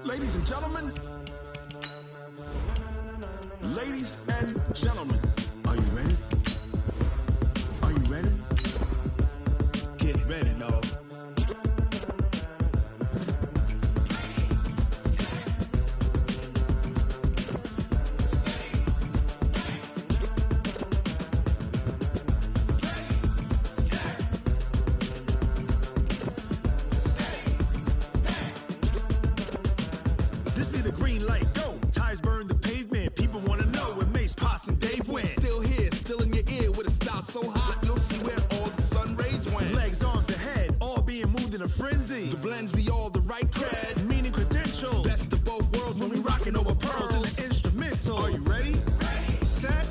Ladies and gentlemen, are you ready? Are you ready? Get ready, no. This be the green light, go. Tires burn the pavement, people want to know where Mace, Poss, and Dave went. Still here, still in your ear with a style so hot, you'll see where all the sun rays went. Legs, arms, and head, all being moved in a frenzy. The blends be all the right cred, meaning credentials. Best of both worlds when we rockin' over pearls in the instrumental. Are you ready? Set,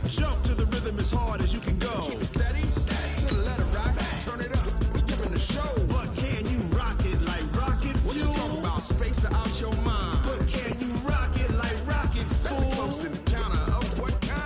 jump to the rhythm as hard as you can go. Keep it steady, to the letter rock, turn it up, we're giving the show. But can you rock it like rocket fuel? What you talking about, space out your mind? But can you rock it like rockets, fool? That's a close encounter of what kind?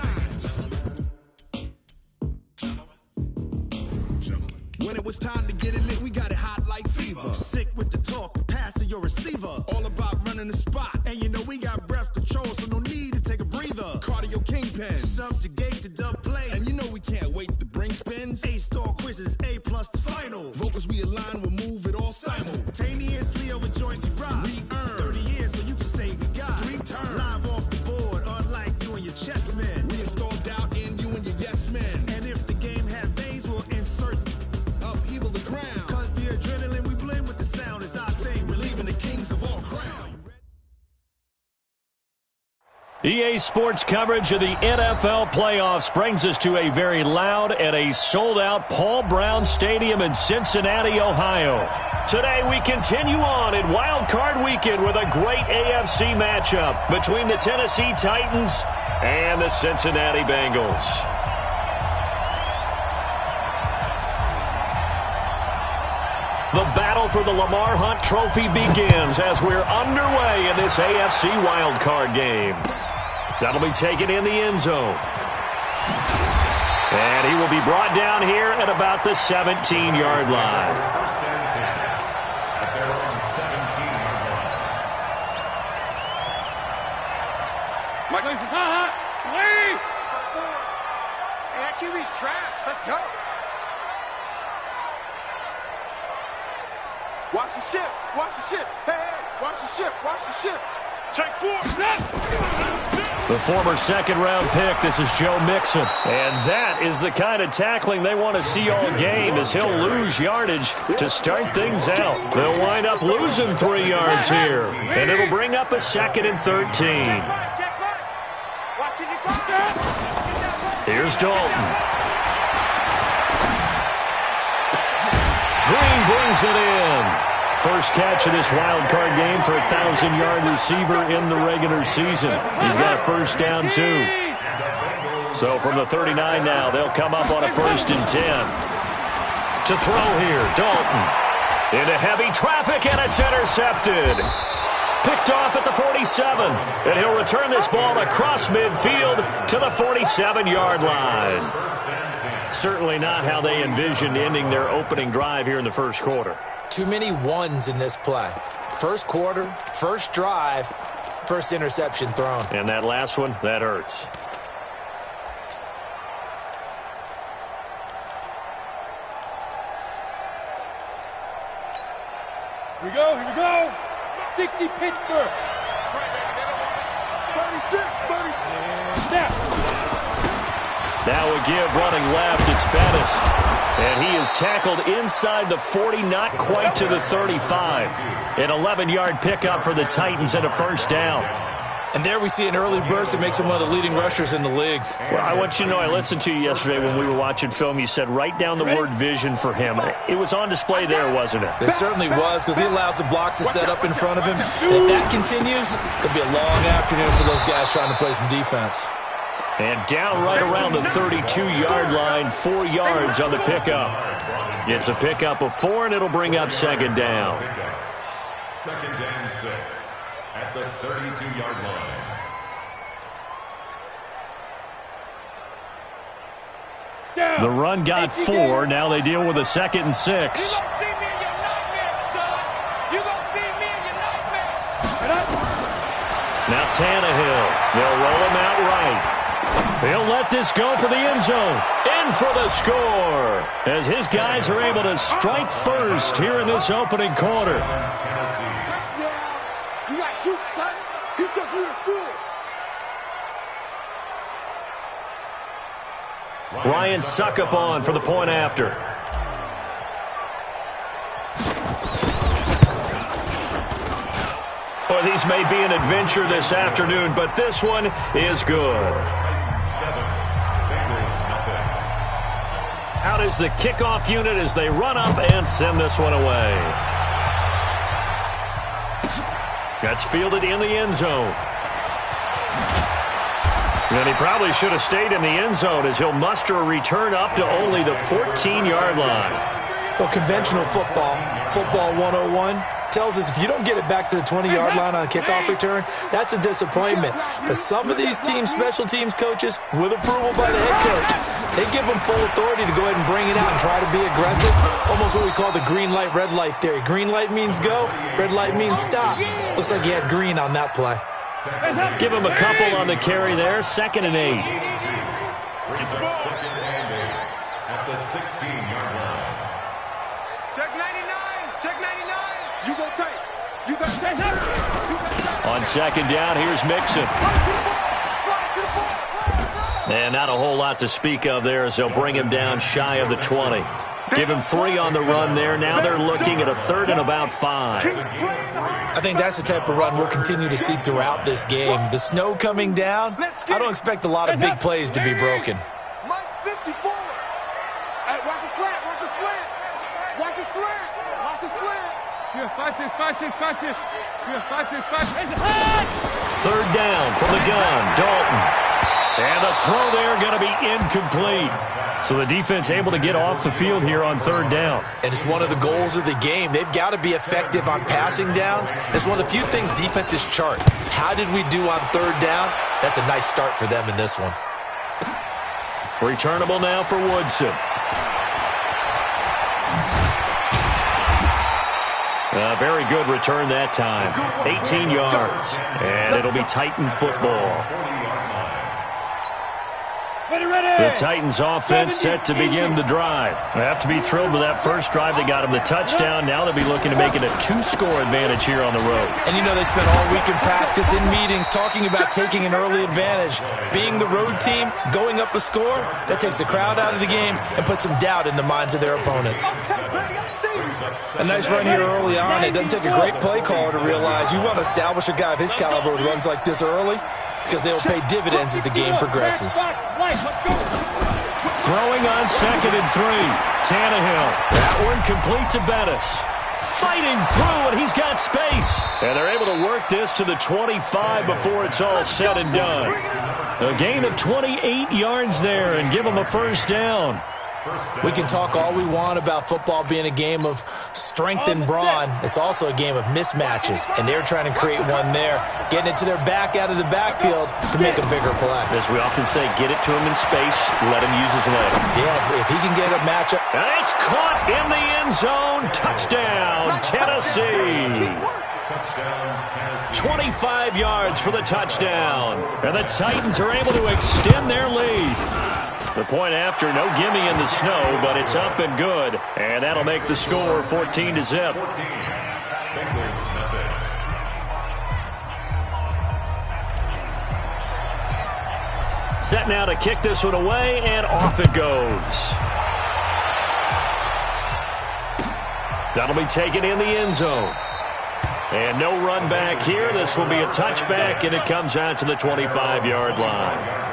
When it was time to get it lit, we got it hot like fever. Sick with the talk, passing your receiver. All about running the spot. And you know we got breath control, so no need to take a breather. Cardio kingpin, subjugate the dub play. And you know we can't wait to bring spins. A-star quizzes, A+ the final. Vocals we align, we'll move it all simultaneously over joints we rock. We earn 30 years, so you can say we got 3 turns. Live off the board, unlike you and your chess men. We install doubt in you and your yes men. And if the game had veins, we'll insert upheaval the ground. Cause the adrenaline we blend with the sound is our thing. We're leaving the kings of all crown. EA Sports coverage of the NFL playoffs brings us to a very loud and a sold-out Paul Brown Stadium in Cincinnati, Ohio. Today we continue on in Wild Card Weekend with a great AFC matchup between the Tennessee Titans and the Cincinnati Bengals. The battle for the Lamar Hunt Trophy begins as we're underway in this AFC wildcard game. That'll be taken in the end zone. And he will be brought down here at about the 17-yard line. Hey, that QB's trash. Let's go. Watch the ship. Watch the ship. Hey, watch the ship. Watch the ship. Take 4. The former second-round pick, this is Joe Mixon. And that is the kind of tackling they want to see all game as he'll lose yardage to start things out. They'll wind up losing 3 yards here. And it'll bring up a 2nd and 13. Here's Dalton. Green brings it in. First catch of this wild card game for a 1,000-yard receiver in the regular season. He's got a first down, too. So from the 39 now, they'll come up on a 1st and 10. To throw here, Dalton. Into heavy traffic, and it's intercepted. Picked off at the 47. And he'll return this ball across midfield to the 47-yard line. Certainly not how they envisioned ending their opening drive here in the first quarter. Too many ones in this play. First quarter, first drive, first interception thrown. And that last one, that hurts. Here we go, here we go. 60 Pittsburgh. 36, 36. Snap. Now a give running left, it's Bettis. And he is tackled inside the 40, not quite to the 35. An 11-yard pickup for the Titans and a first down. And there we see an early burst that makes him one of the leading rushers in the league. Well, I want you to know, I listened to you yesterday when we were watching film. You said write down the word vision for him. It was on display there, wasn't it? It certainly was, because he allows the blocks to set up in front of him. If that continues, it'll be a long afternoon for those guys trying to play some defense. And down right around the 32-yard line, 4 yards on the pickup. It's a pickup of 4, and it'll bring up 2nd down. 2nd and 6 at the 32-yard line. The run got 4. Now they deal with a 2nd and 6. Now Tannehill. They'll roll him out right. He'll let this go for the end zone. In for the score as his guys are able to strike first here in this opening quarter. Touchdown. You got juke, son. He took you to school. Ryan Suckup on for the point after. Well, these may be an adventure this afternoon, but this one is good. Out is the kickoff unit as they run up and send this one away. That's fielded in the end zone. And he probably should have stayed in the end zone as he'll muster a return up to only the 14-yard line. Well, conventional football 101, tells us if you don't get it back to the 20-yard line on a kickoff return, that's a disappointment. But some of these teams, special teams coaches, with approval by the head coach, they give them full authority to go ahead and bring it out and try to be aggressive. Almost what we call the green light, red light theory. Green light means go, red light means stop. Looks like he had green on that play. Give him a couple on the carry there. 2nd and 8. Brings up 2nd and 8 at the 16-yard line. Check 99. Check 99. You go tight. You got tight. You got tight. On 2nd down, here's Mixon. And not a whole lot to speak of there as they'll bring him down shy of the 20. Give him 3 on the run there. Now they're looking at a 3rd and about 5. I think that's the type of run we'll continue to see throughout this game. The snow coming down, I don't expect a lot of big plays to be broken. Mike 54. Hey, watch the slant. Watch the slant. Watch the slant. Watch the slant. Here, 5-6. Here, 5-6. 3rd down from the gun. Dalton. And the throw there going to be incomplete. So the defense able to get off the field here on 3rd down. And it's one of the goals of the game. They've got to be effective on passing downs. It's one of the few things defenses chart. How did we do on 3rd down? That's a nice start for them in this one. Returnable now for Woodson. A very good return that time. 18 yards. And it'll be Titan football. The Titans offense set to begin the drive. They have to be thrilled with that first drive. They got them the touchdown. Now they'll be looking to make it a 2-score advantage here on the road. And you know they spent all week in practice, in meetings, talking about taking an early advantage. Being the road team, going up a score, that takes the crowd out of the game and puts some doubt in the minds of their opponents. A nice run here early on. It doesn't take a great play caller to realize you want to establish a guy of his caliber with runs like this early, because they'll pay dividends as the game progresses. Throwing on 2nd and 3. Tannehill. That one complete to Bettis. Fighting through, and he's got space. And they're able to work this to the 25 before it's all said and done. A gain of 28 yards there and give them a 1st down. We can talk all we want about football being a game of strength and brawn. It's also a game of mismatches, and they're trying to create one there, getting it to their back out of the backfield to make a bigger play. As we often say, get it to him in space, let him use his leg. Yeah, if he can get a matchup. And it's caught in the end zone. Touchdown, Tennessee. 25 yards for the touchdown. And the Titans are able to extend their lead. The point after, no gimme in the snow, but it's up and good. And that'll make the score 14-0. Set now to kick this one away, and off it goes. That'll be taken in the end zone. And no run back here. This will be a touchback, and it comes out to the 25-yard line.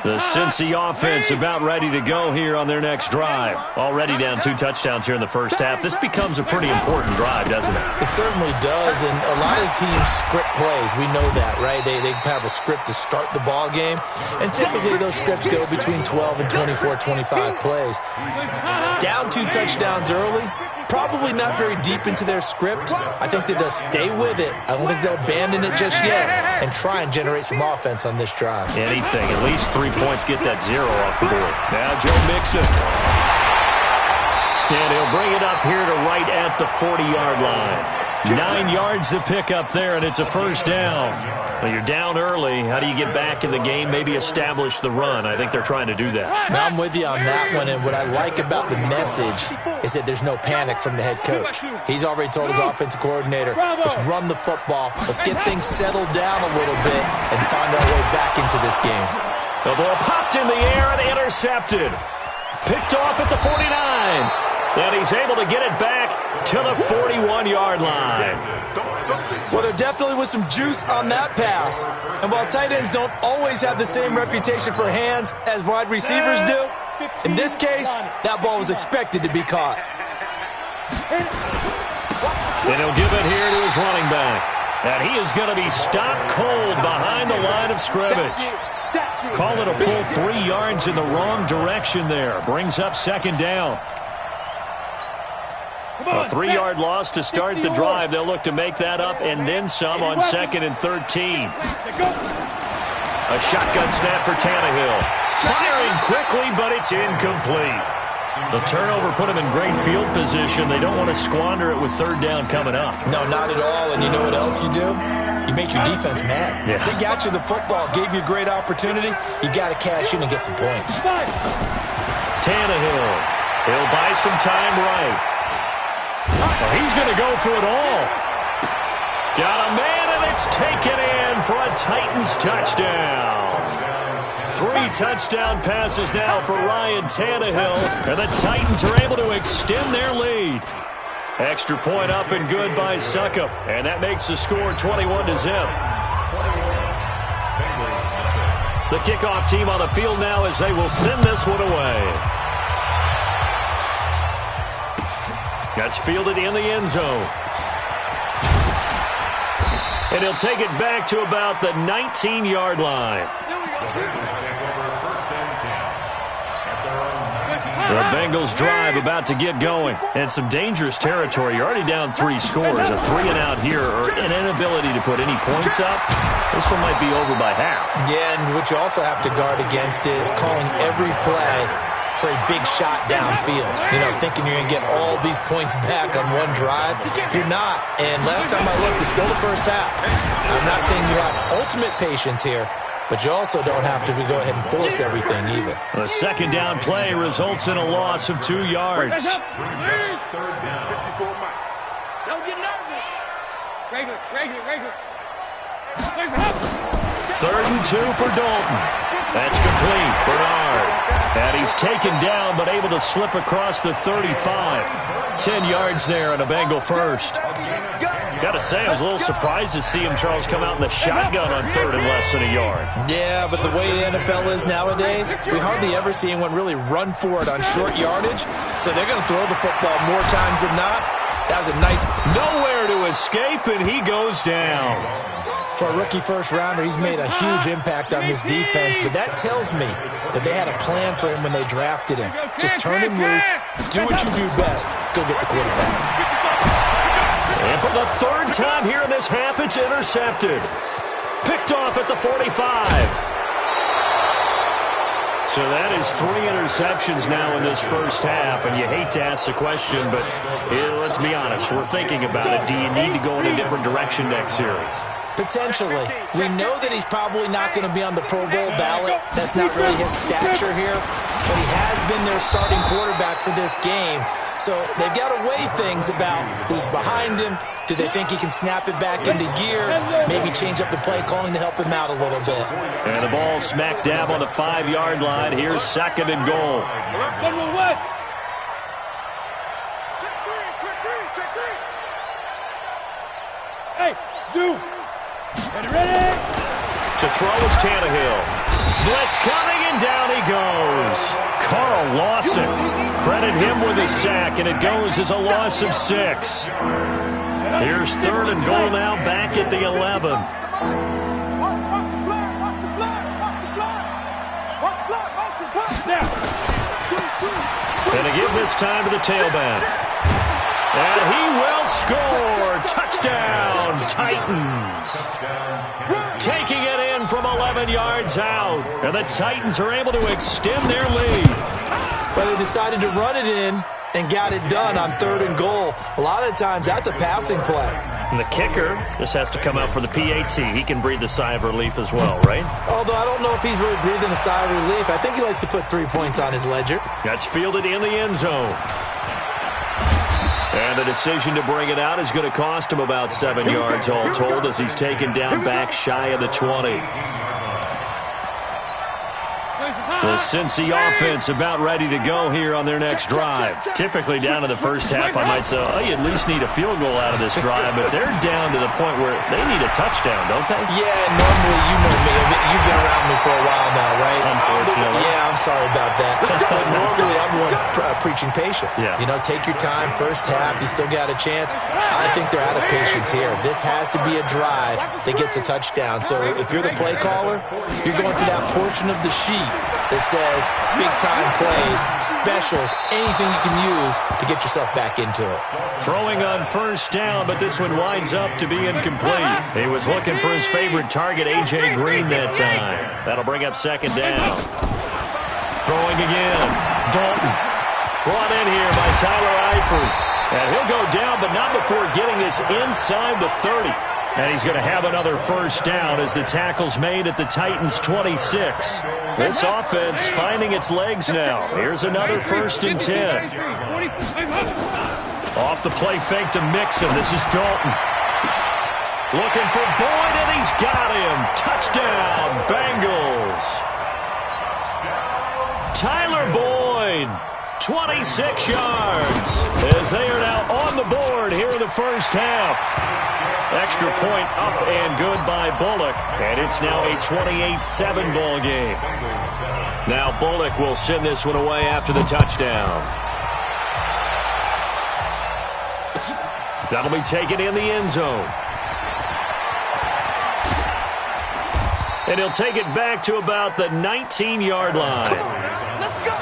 The Cincy offense about ready to go here on their next drive. Already down 2 touchdowns here in the first half. This becomes a pretty important drive, doesn't it? It certainly does, and a lot of teams script plays. We know that, right? They have a script to start the ball game, and typically those scripts go between 12 and 24, 25 plays. Down 2 touchdowns early, probably not very deep into their script. I think that they'll stay with it. I don't think they'll abandon it just yet and try and generate some offense on this drive. Anything, at least 3 points, get that 0 off the board. Now Joe Mixon. And he'll bring it up here to right at the 40-yard line. 9 yards to pick up there, and it's a first down. Well, you're down early. How do you get back in the game, maybe establish the run? I think they're trying to do that. Now, I'm with you on that one, and what I like about the message is that there's no panic from the head coach. He's already told his offensive coordinator, let's run the football, let's get things settled down a little bit, and find our way back into this game. The ball popped in the air and intercepted. Picked off at the 49. And he's able to get it back to the 41-yard line. Well, there definitely was some juice on that pass. And while tight ends don't always have the same reputation for hands as wide receivers do, in this case, that ball was expected to be caught. And he'll give it here to his running back. And he is going to be stopped cold behind the line of scrimmage. Call it a full 3 yards in the wrong direction there. Brings up second down. A 3-yard loss to start the drive. They'll look to make that up and then some on 2nd and 13. A shotgun snap for Tannehill. Firing quickly, but it's incomplete. The turnover put him in great field position. They don't want to squander it with 3rd down coming up. No, not at all. And you know what else you do? You make your defense mad. Yeah. They got you the football, gave you a great opportunity. You got to cash in and get some points. Tannehill. He'll buy some time right. Well, he's going to go for it all. Got a man, and it's taken in for a Titans touchdown. 3 touchdown passes now for Ryan Tannehill, and the Titans are able to extend their lead. Extra point up and good by Suckup, and that makes the score 21-0. The kickoff team on the field now as they will send this one away. That's fielded in the end zone. And he'll take it back to about the 19-yard line. The Bengals drive about to get going. And some dangerous territory. You're already down 3 scores. A 3-and-out here or an inability to put any points up. This one might be over by half. Yeah, and what you also have to guard against is calling every play for a big shot downfield. You know, thinking you're going to get all these points back on one drive. You're not. And last time I looked, it's still the first half. I'm not saying you have ultimate patience here, but you also don't have to go ahead and force everything either. The 2nd down play results in a loss of 2 yards. Don't get nervous. Regular. 3rd and 2 for Dalton. That's complete. Bernard. And he's taken down, but able to slip across the 35. 10 yards there and a Bengal first. Got to say, I was a little surprised to see him, Charles, come out in the shotgun on 3rd and less than a yard. Yeah, but the way the NFL is nowadays, we hardly ever see anyone really run for it on short yardage. So they're going to throw the football more times than not. That was a nice... Nowhere to escape, and he goes down. For a rookie first-rounder, he's made a huge impact on this defense, but that tells me that they had a plan for him when they drafted him. Just turn him loose, do what you do best, go get the quarterback. And for the 3rd time here in this half, it's intercepted. Picked off at the 45. So that is 3 interceptions now in this first half, and you hate to ask the question, but let's be honest, we're thinking about it. Do you need to go in a different direction next series? Potentially. We know that he's probably not going to be on the Pro Bowl ballot. That's not really his stature here. But he has been their starting quarterback for this game. So they've got to weigh things about who's behind him. Do they think he can snap it back into gear? Maybe change up the play calling to help him out a little bit. And the ball smack dab on the 5-yard line. Here's 2nd and goal. General West. Check three. Hey, Zoo. Ready? To throw is Tannehill. Blitz coming, and down he goes. Carl Lawson. Credit him with a sack, and it goes as a loss of 6. Here's 3rd and goal now, back at the 11. And to give this time to the tailback. And he will score. Touchdown, Titans. Taking it in from 11 yards out. And the Titans are able to extend their lead. But they decided to run it in and got it done on 3rd and goal. A lot of times, that's a passing play. And the kicker just has to come out for the PAT. He can breathe a sigh of relief as well, right? Although I don't know if he's really breathing a sigh of relief. I think he likes to put 3 points on his ledger. That's fielded in the end zone. And the decision to bring it out is going to cost him about 7 yards all told as he's taken down back shy of the 20. The Cincy offense about ready to go here on their next drive. Typically down to the first half, I might say, oh, you at least need a field goal out of this drive, but they're down to the point where they need a touchdown, don't they? Yeah, normally, you know me. You've been around me for a while now, right? Unfortunately. Yeah, I'm sorry about that. But normally, I'm the one preaching patience. Yeah. You know, take your time. First half, you still got a chance. I think they're out of patience here. This has to be a drive that gets a touchdown. So if you're the play caller, you're going to that portion of the sheet that says big-time plays, specials, anything you can use to get yourself back into it. Throwing on first down, but this one winds up to be incomplete. He was looking for his favorite target, A.J. Green, that time. That'll bring up second down. Throwing again. Dalton. Brought in here by Tyler Eifert. And he'll go down, but not before getting this inside the 30. And he's going to have another first down as the tackle's made at the Titans' 26. This offense finding its legs now. Here's another 1st and 10. Off the play fake to Mixon. This is Dalton. Looking for Boyd, and he's got him. Touchdown, Bengals. Tyler Boyd, 26 yards, as they are now on the board here in the first half. Extra point up and good by Bullock, and it's now a 28-7 ball game. Now Bullock will send this one away after the touchdown. That'll be taken in the end zone. And he'll take it back to about the 19-yard line. Let's go.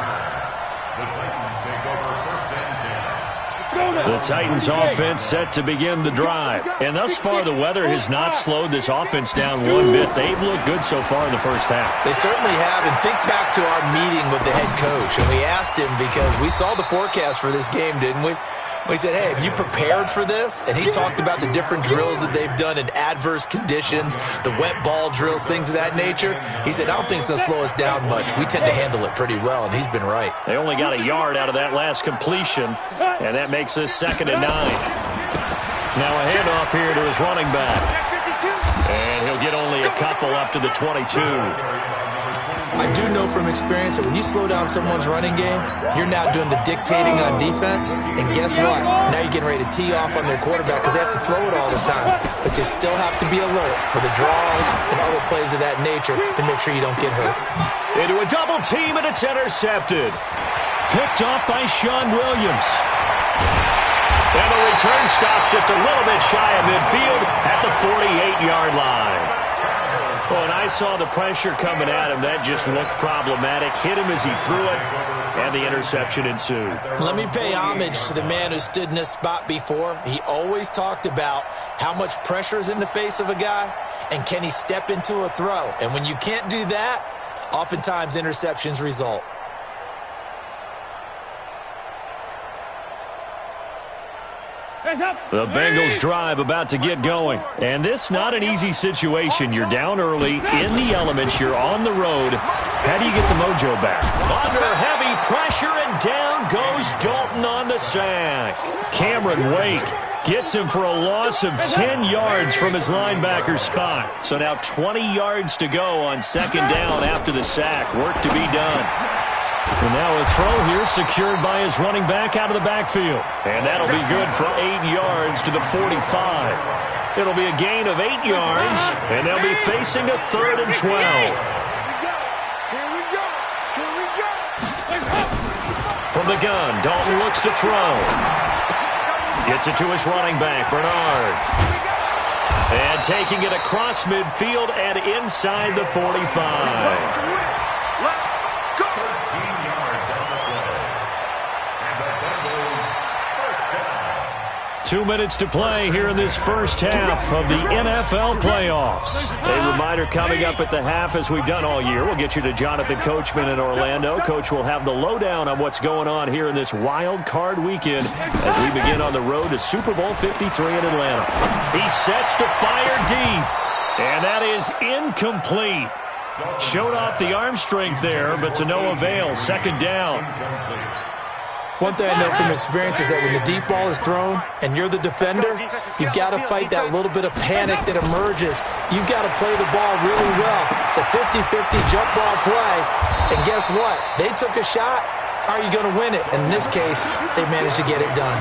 The Titans offense set to begin the drive. And thus far, the weather has not slowed this offense down one bit. They've looked good so far in the first half. They certainly have. And think back to our meeting with the head coach. And we asked him, because we saw the forecast for this game, didn't we? We said, hey, have you prepared for this? And he talked about the different drills that they've done in adverse conditions, the wet ball drills, things of that nature. He said, I don't think it's going to slow us down much. We tend to handle it pretty well, and he's been right. They only got a yard out of that last completion, and that makes this 2nd and 9. Now a handoff here to his running back. And he'll get only a couple up to the 22. I do know from experience that when you slow down someone's running game, you're now doing the dictating on defense. And guess what? Now you're getting ready to tee off on their quarterback because they have to throw it all the time. But you still have to be alert for the draws and other plays of that nature to make sure you don't get hurt. Into a double team, and it's intercepted. Picked off by Sean Williams. And the return stops just a little bit shy of midfield at the 48-yard line. Well, and I saw the pressure coming at him. That just looked problematic. Hit him as he threw it, and the interception ensued. Let me pay homage to the man who stood in this spot before. He always talked about how much pressure is in the face of a guy, and can he step into a throw. And when you can't do that, oftentimes interceptions result. The Bengals drive about to get going. And this not an easy situation. You're down early, in the elements, you're on the road. How do you get the mojo back? Under heavy pressure, and down goes Dalton on the sack. Cameron Wake gets him for a loss of 10 yards from his linebacker spot. So now 20 yards to go on 2nd down after the sack. Work to be done. And now a throw here secured by his running back out of the backfield. And that'll be good for 8 yards to the 45. It'll be a gain of 8 yards, and they'll be facing a 3rd and 12. Here we go. From the gun, Dalton looks to throw. Gets it to his running back, Bernard. And taking it across midfield and inside the 45. 2 minutes to play here in this first half of the NFL playoffs. A reminder coming up at the half, as we've done all year. We'll get you to Jonathan Coachman in Orlando. Coach will have the lowdown on what's going on here in this wild card weekend as we begin on the road to Super Bowl 53 in Atlanta. He sets to fire deep, and that is incomplete. Showed off the arm strength there, but to no avail. Second down. One thing I know from experience is that when the deep ball is thrown and you're the defender, you've got to fight that little bit of panic that emerges. You've got to play the ball really well. It's a 50-50 jump ball play. And guess what? They took a shot. How are you going to win it? And in this case, they managed to get it done.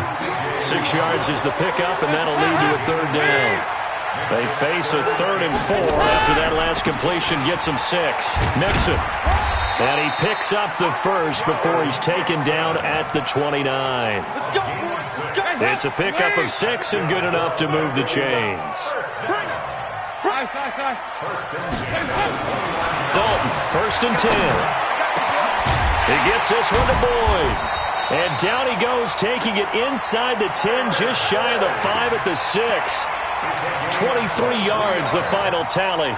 6 yards is the pickup, and that'll lead to a third down. They face a 3rd and 4 after that last completion gets them 6. Mixon. And he picks up the first before he's taken down at the 29. It's a pickup of 6 and good enough to move the chains. Dalton, 1st and 10. He gets this one to Boyd. And down he goes, taking it inside the 10, just shy of the 5 at the 6. 23 yards, the final tally.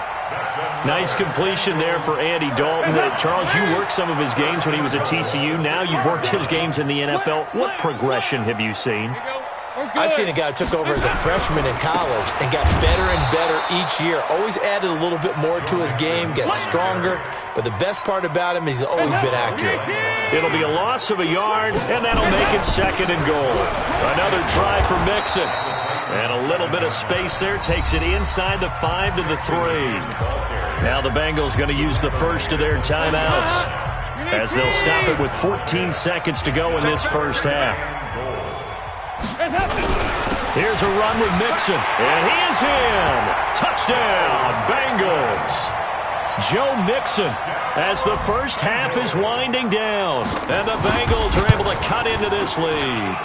Nice completion there for Andy Dalton. Charles, you worked some of his games when he was at TCU. Now you've worked his games in the NFL. What progression have you seen? I've seen a guy who took over as a freshman in college and got better and better each year. Always added a little bit more to his game, gets stronger. But the best part about him is he's always been accurate. It'll be a loss of a yard, and that'll make it 2nd and goal. Another try for Mixon. And a little bit of space there takes it inside the 5 to the 3. Now the Bengals going to use the first of their timeouts as they'll stop it with 14 seconds to go in this first half. Here's a run with Mixon, and he is in. Touchdown, Bengals. Joe Mixon as the first half is winding down, and the Bengals are able to cut into this lead.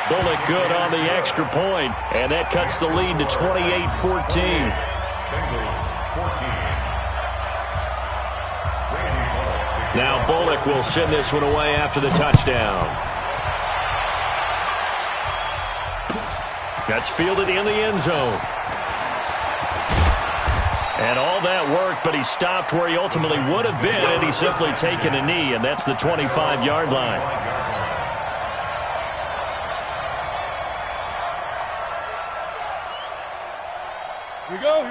Bullock good on the extra point, and that cuts the lead to 28-14. Now Bullock will send this one away after the touchdown. That's fielded in the end zone. And all that work, but he stopped where he ultimately would have been, and he's simply taken a knee, and that's the 25-yard line.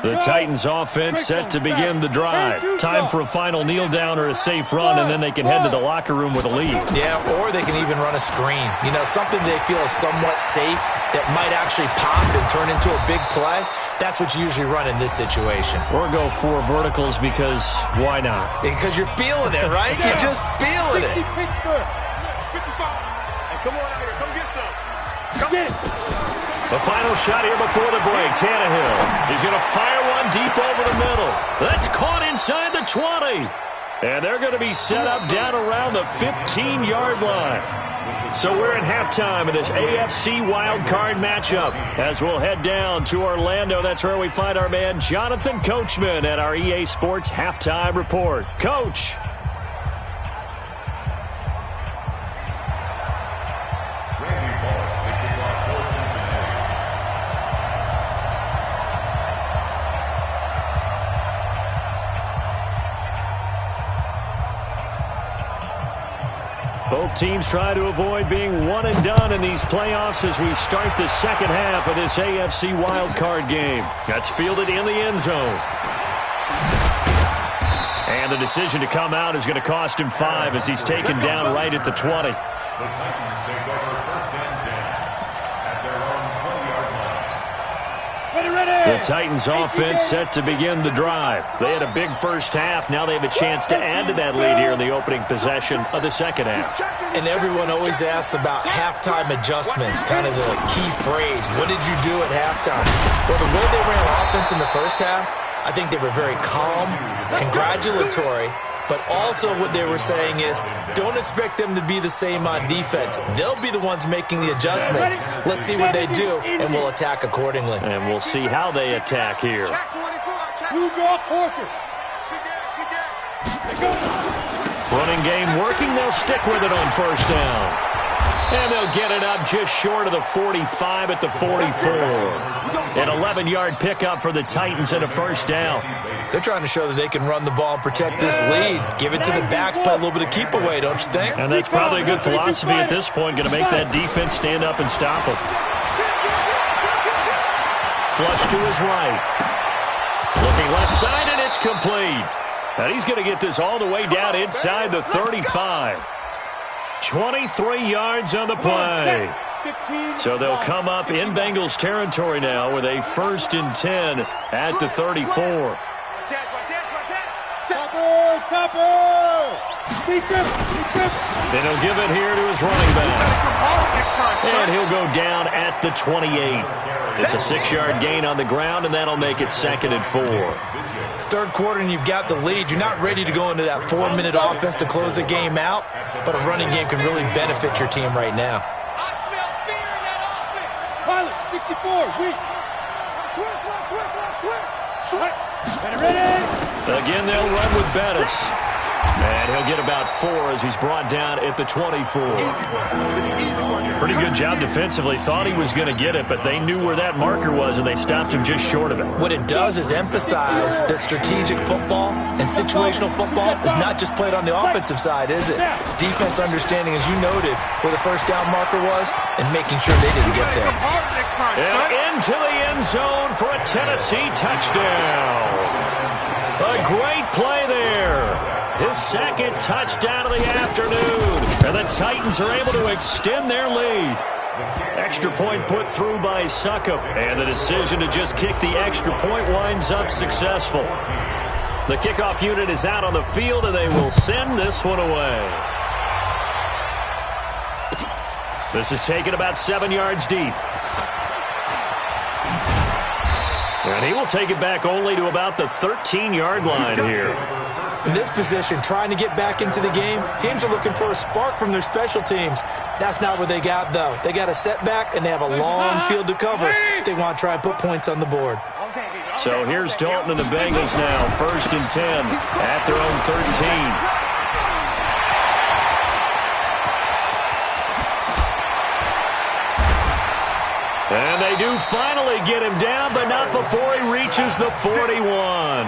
The Titans offense set to begin the drive. Time for a final kneel down or a safe run, and then they can head to the locker room with a lead. Yeah, or they can even run a screen. You know, something they feel is somewhat safe that might actually pop and turn into a big play. That's what you usually run in this situation. Or go 4 verticals because why not? Because you're feeling it, right? You're just feeling it. 55. Hey, come on out here. Come get some. Come get it. The final shot here before the break. Tannehill. He's going to fire one deep over the middle. That's caught inside the 20. And they're going to be set up down around the 15-yard line. So we're in halftime of this AFC wildcard matchup. As we'll head down to Orlando, that's where we find our man Jonathan Coachman at our EA Sports Halftime Report. Coach. Both teams try to avoid being one and done in these playoffs as we start the second half of this AFC wildcard game. That's fielded in the end zone. And the decision to come out is going to cost him 5 as he's taken down right at the 20. The Titans take over 1st and 10 at their own 20-yard line. The Titans offense set to begin the drive. They had a big first half. Now they have a chance to add to that lead here in the opening possession of the second half. And everyone always asks about halftime adjustments, kind of the key phrase. What did you do at halftime? Well, the way they ran offense in the first half, I think they were very calm, congratulatory, but also what they were saying is don't expect them to be the same on defense. They'll be the ones making the adjustments. Let's see what they do, and we'll attack accordingly. And we'll see how they attack here. Running game working. They'll stick with it on 1st down. And they'll get it up just short of the 45 at the 44. An 11-yard pickup for the Titans and a first down. They're trying to show that they can run the ball and protect this lead. Give it to the backs, play a little bit of keep away, don't you think? And that's probably a good philosophy at this point, going to make that defense stand up and stop them. Flush to his right. Looking left side, and it's complete. And he's going to get this all the way down inside the 35. 23 yards on the play. So they'll come up in Bengals territory now with a 1st and 10 at the 34. Then he'll give it here to his running back. And he'll go down at the 28. It's a 6-yard gain on the ground, and that'll make it 2nd and 4. Third quarter and you've got the lead. You're not ready to go into that 4-minute offense to close the game out, but a running game can really benefit your team right now. I smell fear in that offense. Pilot, 64, weak. Ready. Again, they'll run with Bettis. And he'll get about 4 as he's brought down at the 24. Pretty good job defensively. Thought he was going to get it, but they knew where that marker was, and they stopped him just short of it. What it does is emphasize that strategic football and situational football is not just played on the offensive side, is it? Defense understanding, as you noted, where the first down marker was and making sure they didn't get there. And into the end zone for a Tennessee touchdown. A great play there. His 2nd touchdown of the afternoon. And the Titans are able to extend their lead. Extra point put through by Succop. And the decision to just kick the extra point winds up successful. The kickoff unit is out on the field, and they will send this one away. This is taken about 7 yards deep. And he will take it back only to about the 13-yard line here. In this position, trying to get back into the game, teams are looking for a spark from their special teams. That's not what they got, though. They got a setback, and they have a long field to cover if they want to try and put points on the board. So here's Dalton and the Bengals now, 1st and 10 at their own 13. And they do finally get him down, but not before he reaches the 41.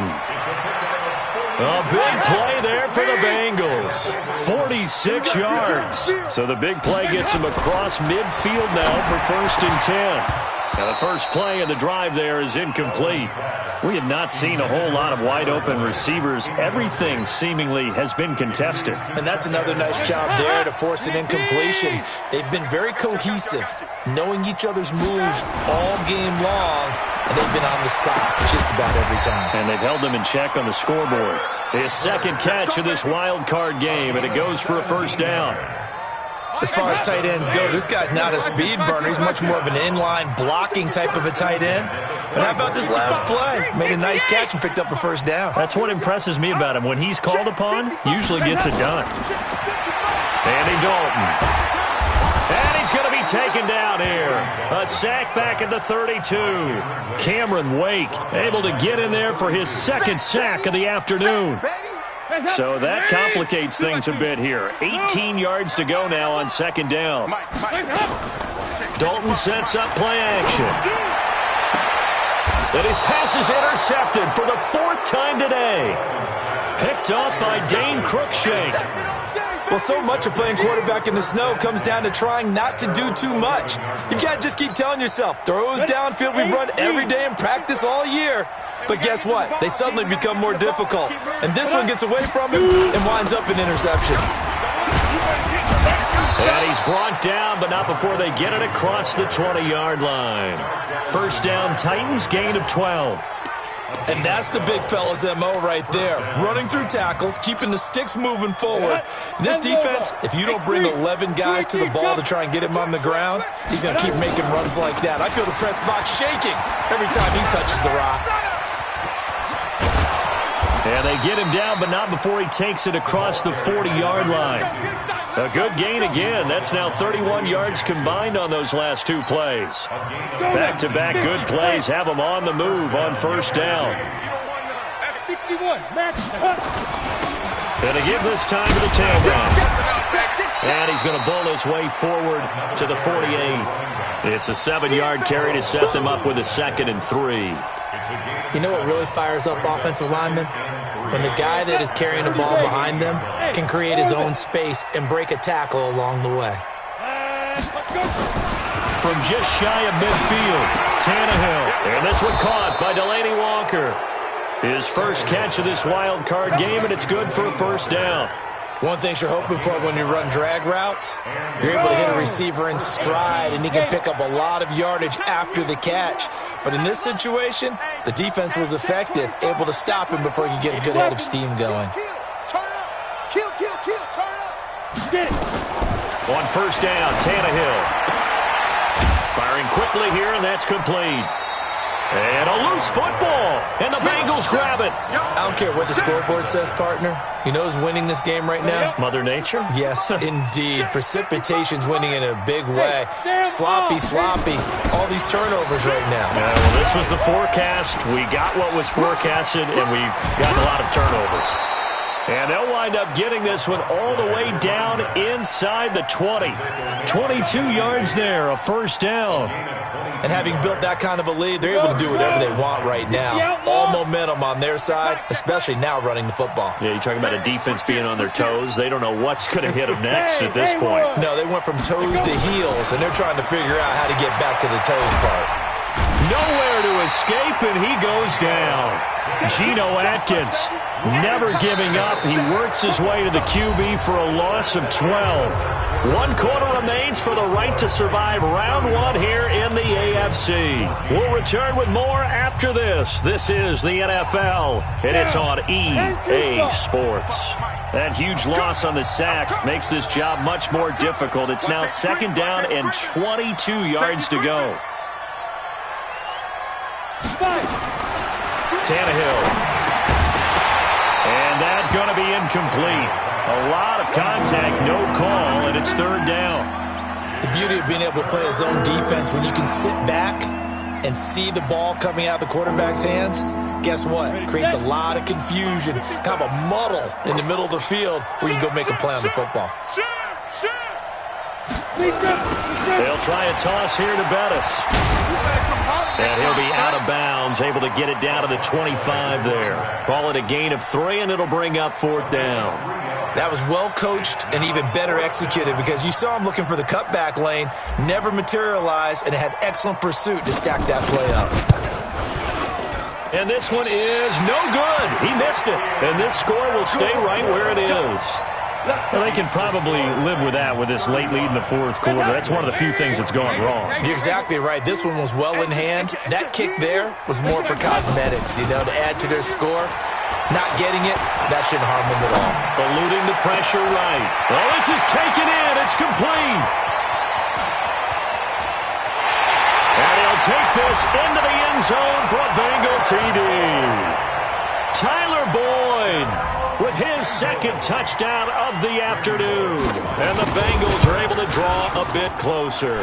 A big play there for the Bengals. 46 yards. So the big play gets him across midfield now for 1st and 10. Now the first play of the drive there is incomplete. We have not seen a whole lot of wide-open receivers. Everything seemingly has been contested. And that's another nice job there to force an incompletion. They've been very cohesive, knowing each other's moves all game long, and they've been on the spot just about every time. And they've held them in check on the scoreboard. His 2nd catch of this wild card game, and it goes for a first down. As far as tight ends go, this guy's not a speed burner. He's much more of an inline blocking type of a tight end. But how about this last play? Made a nice catch and picked up a first down. That's what impresses me about him. When he's called upon, usually gets it done. Andy Dalton. And he's going to be taken down here. A sack back at the 32. Cameron Wake able to get in there for his 2nd sack of the afternoon. So that complicates things a bit here. 18 yards to go now on 2nd down. Dalton sets up play action. And his pass is intercepted for the 4th time today. Picked up by Dane Cruikshank. Well, so much of playing quarterback in the snow comes down to trying not to do too much. You've got to just keep telling yourself, throws downfield we've run every day in practice all year. But guess what? They suddenly become more difficult. And this one gets away from him and winds up an interception. And he's brought down, but not before they get it across the 20-yard line. First down, Titans, gain of 12. And that's the big fella's MO right there. Running through tackles, keeping the sticks moving forward. This defense, if you don't bring 11 guys to the ball to try and get him on the ground, he's going to keep making runs like that. I feel the press box shaking every time he touches the rock. And they get him down, but not before he takes it across the 40-yard line. A good gain again. That's now 31 yards combined on those last 2 plays. Back-to-back good plays have them on the move on first down. 61, Max. And to give this time to the tailback. And he's going to bull his way forward to the 48. It's a 7-yard carry to set them up with a 2nd and 3. You know what really fires up offensive linemen? When the guy that is carrying the ball behind them can create his own space and break a tackle along the way. From just shy of midfield, Tannehill. And this one caught by Delaney Walker. His first catch of this wild card game, and it's good for a first down. One thing you're hoping for when you run drag routes, you're able to hit a receiver in stride, and he can pick up a lot of yardage after the catch. But in this situation, the defense was effective, able to stop him before he could get a good head of steam going. Turn up. Kill, turn up. On first down, Tannehill. Firing quickly here, and that's complete. And a loose football, and the Bengals grab it. I don't care what the scoreboard says, partner. You know who's winning this game right now? Mother Nature? Yes, indeed. Precipitation's winning in a big way. Sloppy. All these turnovers right now. Yeah, well, this was the forecast. We got what was forecasted, and we've gotten a lot of turnovers. And they'll wind up getting this one all the way down inside the 20. 22 yards there, a first down. And having built that kind of a lead, they're able to do whatever they want right now. All momentum on their side, especially now running the football. Yeah, you're talking about a defense being on their toes. They don't know what's going to hit them next at this point. No, they went from toes to heels, and they're trying to figure out how to get back to the toes part. Nowhere to escape, and he goes down. Geno Atkins never giving up. He works his way to the QB for a loss of 12. 1 quarter remains for the right to survive round 1 here in the AFC. We'll return with more after this. This is the NFL, and it's on EA Sports. That huge loss on the sack makes this job much more difficult. It's now 2nd down and 22 yards to go. Tannehill. And that's going to be incomplete. A lot of contact, no call, and it's 3rd down. The beauty of being able to play a zone defense when you can sit back and see the ball coming out of the quarterback's hands, guess what? It creates a lot of confusion, kind of a muddle in the middle of the field where you can go make a play on the football. They'll try a toss here to Bettis. And he'll be out of bounds, able to get it down to the 25 there. Call it a gain of 3, and it'll bring up 4th down. That was well coached and even better executed because you saw him looking for the cutback lane, never materialized, and had excellent pursuit to stack that play up. And this one is no good. He missed it. And this score will stay right where it is. Well, they can probably live with that with this late lead in the 4th quarter. That's one of the few things that's gone wrong. You're exactly right. This one was well in hand. That kick there was more for cosmetics, to add to their score. Not getting it, that shouldn't harm them at all. Eluding the pressure right. Well, this is taken in. It's complete. And he'll take this into the end zone for a Bengal TD. Tyler Boyd with his 2nd touchdown of the afternoon. And the Bengals are able to draw a bit closer.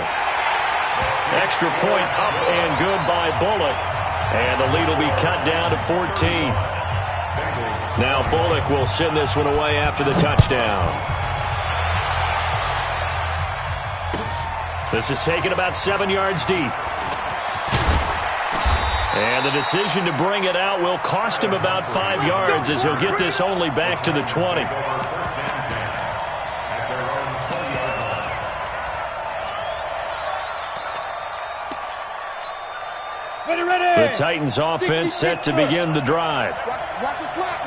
Extra point up and good by Bullock. And the lead will be cut down to 14. Now Bullock will send this one away after the touchdown. This is taken about 7 yards deep. And the decision to bring it out will cost him about 5 yards as he'll get this only back to the 20. The Titans offense set to begin the drive. Watch it slap.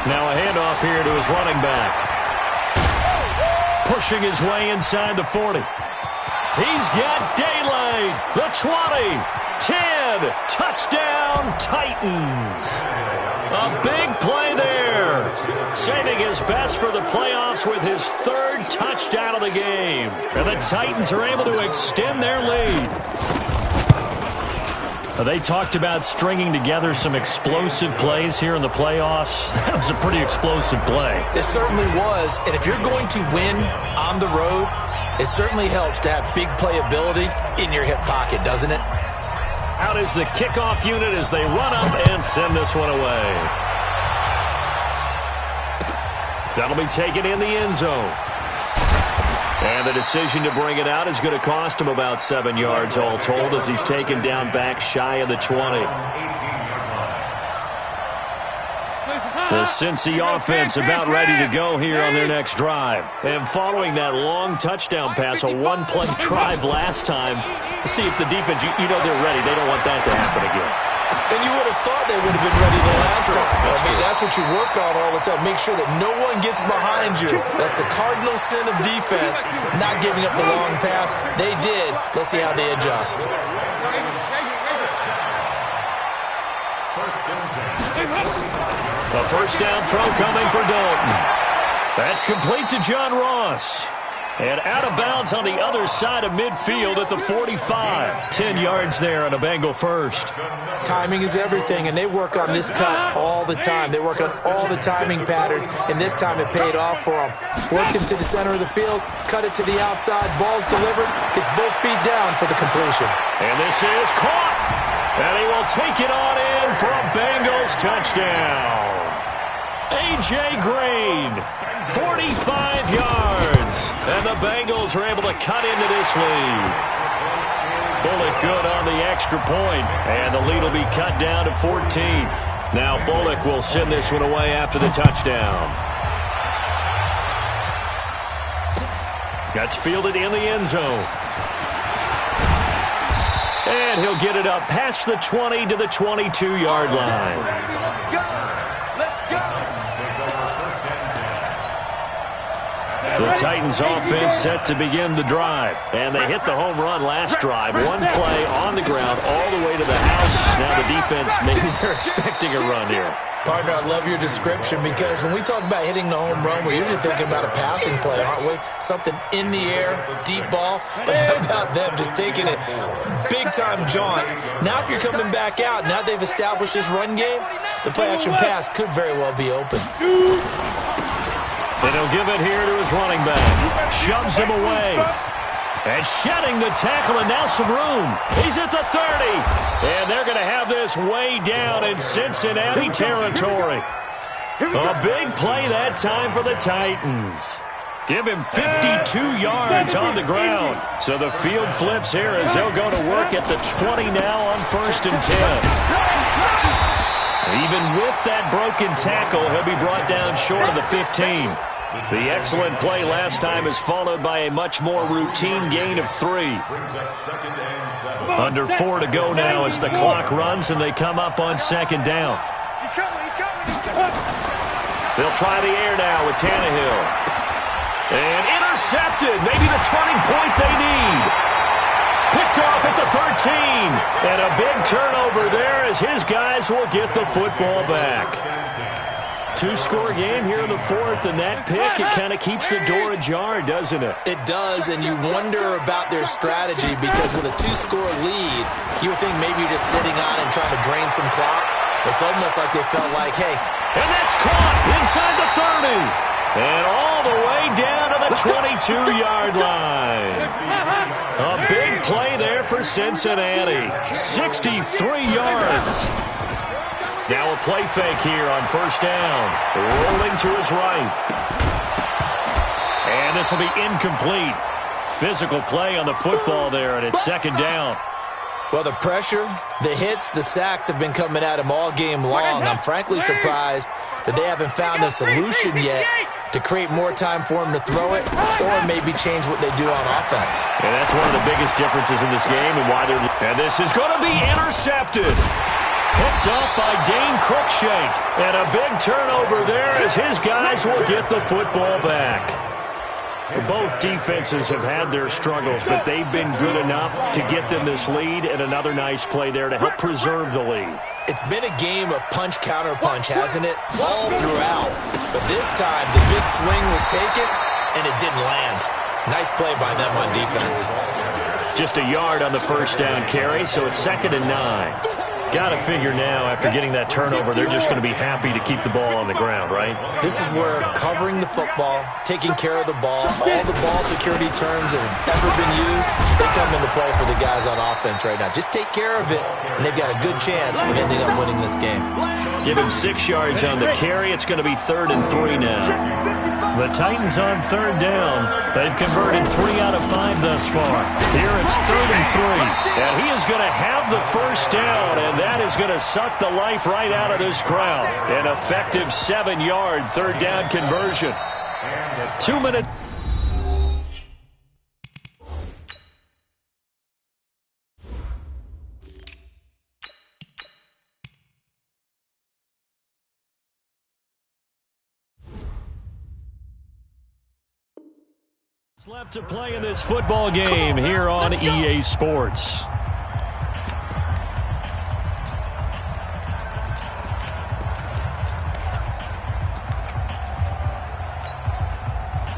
Now a handoff here to his running back. Pushing his way inside the 40. He's got daylight. The 20, 10, touchdown Titans. A big play there. Saving his best for the playoffs with his 3rd touchdown of the game. And the Titans are able to extend their lead. They talked about stringing together some explosive plays here in the playoffs. That was a pretty explosive play. It certainly was. And if you're going to win on the road, it certainly helps to have big playability in your hip pocket, doesn't it? Out is the kickoff unit as they run up and send this one away. That'll be taken in the end zone. And the decision to bring it out is going to cost him about 7 yards all told as he's taken down back shy of the 20. The Cincy offense about ready to go here on their next drive. And following that long touchdown pass, a one-play drive last time, see if the defense, you know they're ready. They don't want that to happen again. And you would have thought they would have been ready the last time. That's what you work on all the time. Make sure that no one gets behind you. That's the cardinal sin of defense, not giving up the long pass. They did. Let's see how they adjust. A first down throw coming for Dalton. That's complete to John Ross. And out of bounds on the other side of midfield at the 45. 10 yards there on a Bengal first. Timing is everything, and they work on this cut all the time. They work on all the timing patterns, and this time it paid off for them. Worked him to the center of the field, cut it to the outside, ball's delivered, gets both feet down for the completion. And this is caught. And he will take it on in for a Bengals touchdown. A.J. Green, 45 yards. And the Bengals are able to cut into this lead. Bullock good on the extra point. And the lead will be cut down to 14. Now Bullock will send this one away after the touchdown. That's fielded in the end zone. And he'll get it up past the 20 to the 22-yard line. The Titans offense set to begin the drive. And they hit the home run last drive. One play on the ground all the way to the house. Now the defense, maybe they're expecting a run here. Partner, I love your description because when we talk about hitting the home run, we're usually thinking about a passing play, aren't we? Something in the air, deep ball. But how about them just taking it big-time jaunt? Now if you're coming back out, now they've established this run game, the play-action pass could very well be open. And he'll give it here to his running back. Shoves him away. And shedding the tackle, and now some room. He's at the 30. And they're going to have this way down in Cincinnati territory. A big play that time for the Titans. Give him 52 yards on the ground. So the field flips here as they'll go to work at the 20 now on 1st and 10. Even with that broken tackle, he'll be brought down short of the 15. The excellent play last time is followed by a much more routine gain of 3. Under 4 to go now as the clock runs and they come up on 2nd down. They'll try the air now with Tannehill. And intercepted. Maybe the turning point they need. Picked off at the 13. And a big turnover there as his guys will get the football back. 2-score game here in the 4th, and that pick, it kind of keeps the door ajar, doesn't it? It does, and you wonder about their strategy because with a 2-score lead, you would think maybe you're just sitting on and trying to drain some clock. It's almost like they felt like, hey. And that's caught inside the 30. And all the way down to the 22-yard line. A big play there for Cincinnati. 63 yards. Now a play fake here on 1st down. Rolling to his right. And this will be incomplete. Physical play on the football there, and it's 2nd down. Well, the pressure, the hits, the sacks have been coming at him all game long. I'm frankly surprised that they haven't found a solution yet to create more time for him to throw it or maybe change what they do on offense. And that's one of the biggest differences in this game and why they're... And this is going to be intercepted. Picked up by Dane Cruikshank. And a big turnover there as his guys will get the football back. Both defenses have had their struggles, but they've been good enough to get them this lead, and another nice play there to help preserve the lead. It's been a game of punch-counter-punch, hasn't it? All throughout. But this time, the big swing was taken, and it didn't land. Nice play by them on defense. Just a yard on the 1st down carry, so it's 2nd and 9. Got to figure now, after getting that turnover, they're just going to be happy to keep the ball on the ground, right? This is where covering the football, taking care of the ball, all the ball security terms that have ever been used, they come into play for the guys on offense right now. Just take care of it, and they've got a good chance of ending up winning this game. Give him 6 yards on the carry. It's going to be 3rd and 3 now. The Titans on 3rd down. They've converted 3 out of 5 thus far. Here it's 3rd and 3. And he is going to have the first down, and that is going to suck the life right out of this crowd. An effective 7-yard 3rd down conversion. 2 minutes. Left to play in this football game here on EA Sports.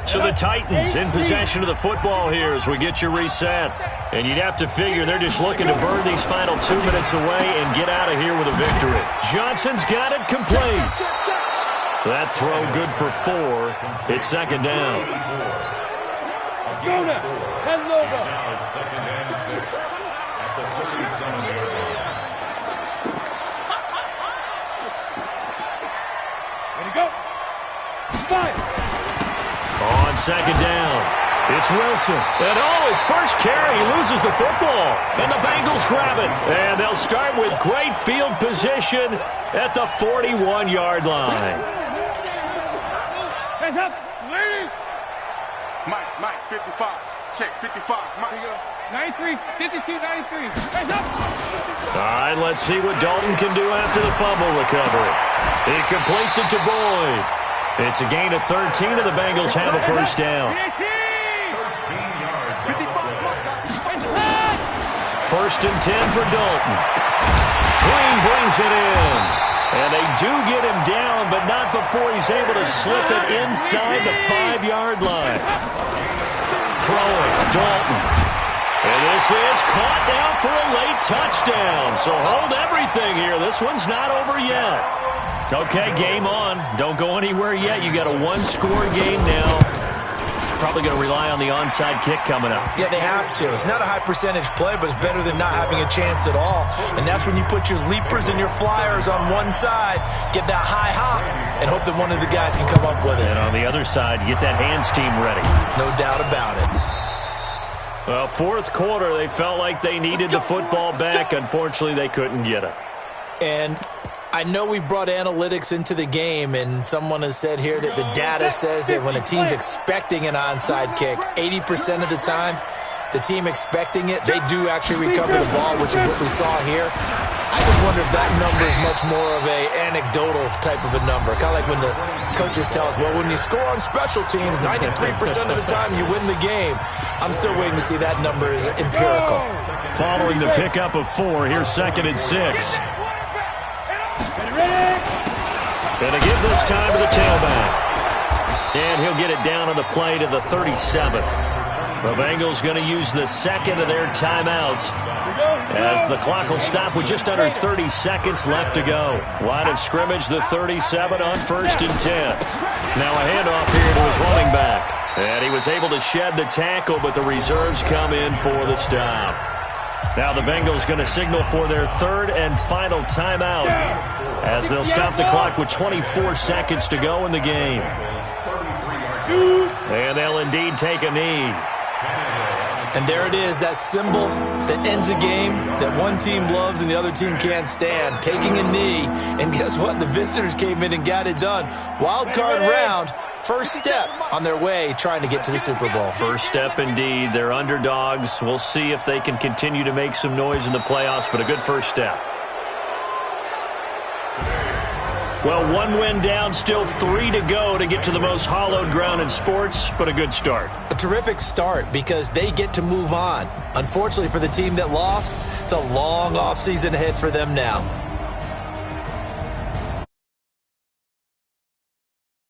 So the Titans in possession of the football here as we get you reset. And you'd have to figure they're just looking to burn these final 2 minutes away and get out of here with a victory. Johnson's got it complete. That throw good for 4. It's 2nd down. Go now. Send over. Now 2nd and 6 at the 37-yard line. Ready to go. Fire. On 2nd down, it's Wilson. And his first carry, he loses the football. And the Bengals grab it. And they'll start with great field position at the 41-yard line. Hands up. Lady. Mike, 55. Check, 55. Mike. 93, 52, 93. Hands up. All right, let's see what Dalton can do after the fumble recovery. He completes it to Boyd. It's a gain of 13, and the Bengals have a first down. 13 yards. 1st and 10 for Dalton. Green brings it in. And they do get him down, but not before he's able to slip it inside the 5-yard line. Throwing, Dalton. And this is caught now for a late touchdown. So hold everything here. This one's not over yet. Okay, game on. Don't go anywhere yet. You got a 1-score game now. Probably going to rely on the onside kick coming up. Yeah, they have to. It's not a high percentage play, but it's better than not having a chance at all. And that's when you put your leapers and your flyers on one side, get that high hop, and hope that one of the guys can come up with it. And on the other side, get that hands team ready. No doubt about it. Well, 4th quarter, they felt like they needed the football back. Unfortunately, they couldn't get it. And I know we brought analytics into the game, and someone has said here that the data says that when a team's expecting an onside kick, 80% of the time, the team expecting it, they do actually recover the ball, which is what we saw here. I just wonder if that number is much more of a anecdotal type of a number. Kind of like when the coaches tell us, well, when you score on special teams, 93% of the time you win the game. I'm still waiting to see that number is empirical. Following the pickup of 4, here's 2nd and 6. Going to give this time to the tailback. And he'll get it down on the play to the 37. The Bengals going to use the 2nd of their timeouts as the clock will stop with just under 30 seconds left to go. Line of scrimmage, the 37 on 1st and 10. Now a handoff here to his running back. And he was able to shed the tackle, but the reserves come in for the stop. Now the Bengals going to signal for their 3rd and final timeout as they'll stop the clock with 24 seconds to go in the game. And they'll indeed take a knee. And there it is, that symbol that ends a game that one team loves and the other team can't stand, taking a knee. And guess what? The visitors came in and got it done. Wild card round, first step on their way trying to get to the Super Bowl. First step indeed. They're underdogs. We'll see if they can continue to make some noise in the playoffs, but a good first step. Well, 1 win down, still 3 to go to get to the most hallowed ground in sports, but a good start. A terrific start because they get to move on. Unfortunately for the team that lost, it's a long offseason ahead for them now.